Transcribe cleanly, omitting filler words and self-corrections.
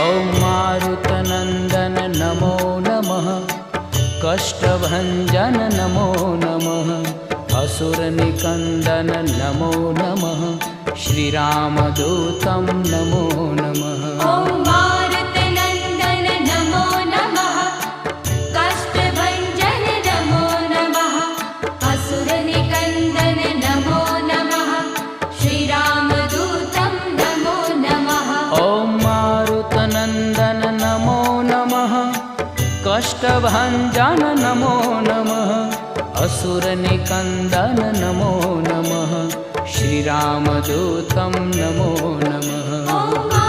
ॐ मारुतनन्दन नमो नमः, कष्टभञ्जन नमो नमः, असुरनिकन्दन नमो नमः, श्रीरामदूतं नमो नमः। ॐ मारुतनन्दन नमो नमः, कष्टभञ्जन नमो नमः, असुरनिकन्दन नमो नमः, श्रीरामदूतं नमो नमः। ॐ मारुतनन्दन नमो नमः, कष्टभञ्जन नमो नमः, असुरनिकन्दन नमो नमः, श्रीरामदूतं नमो नमः।